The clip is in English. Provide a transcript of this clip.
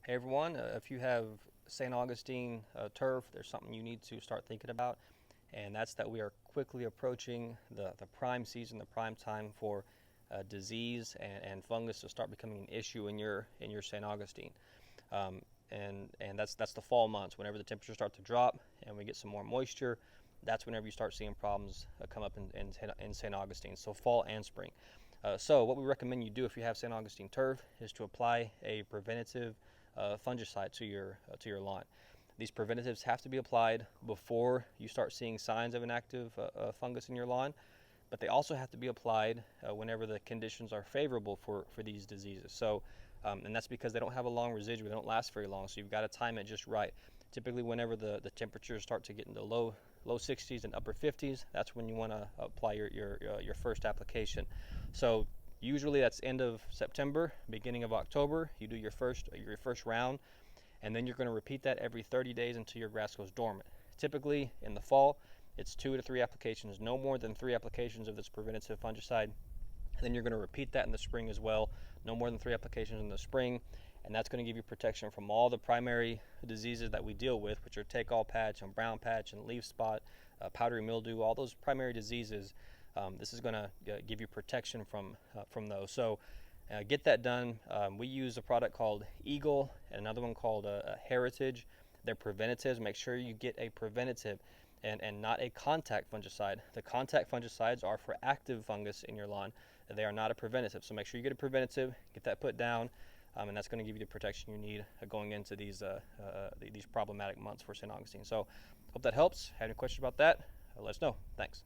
Hey everyone, if you have St. Augustine turf, there's something you need to start thinking about, and that's that we are quickly approaching the prime season, the prime time for disease and fungus to start becoming an issue in your St. Augustine. Um, and that's the fall months. Whenever the temperatures start to drop and we get some more moisture, that's whenever you start seeing problems come up in St. Augustine. So fall and spring. So what we recommend you do if you have St. Augustine turf is to apply a preventative fungicide to your lawn. These preventatives have to be applied before you start seeing signs of an active fungus in your lawn, but they also have to be applied whenever the conditions are favorable for these diseases. So, and that's because they don't have a long residual, they don't last very long, so you've got to time it just right. Typically, whenever the temperatures start to get into low 60s and upper 50s, that's when you want to apply your first application. So usually that's end of September, beginning of October. You do your first round, and then you're going to repeat that every 30 days until your grass goes dormant. Typically in the fall, it's 2 to 3 applications, no more than 3 applications of this preventative fungicide. And then you're going to repeat that in the spring as well, no more than 3 applications in the spring, and that's going to give you protection from all the primary diseases that we deal with, which are take-all patch and brown patch and leaf spot, powdery mildew, all those primary diseases. This is going to give you protection from those. So get that done. We use a product called Eagle and another one called Heritage. They're preventatives. Make sure you get a preventative and not a contact fungicide. The contact fungicides are for active fungus in your lawn. They are not a preventative. So make sure you get a preventative, get that put down, and that's going to give you the protection you need going into these problematic months for St. Augustine. So hope that helps. Have any questions about that? Let us know. Thanks.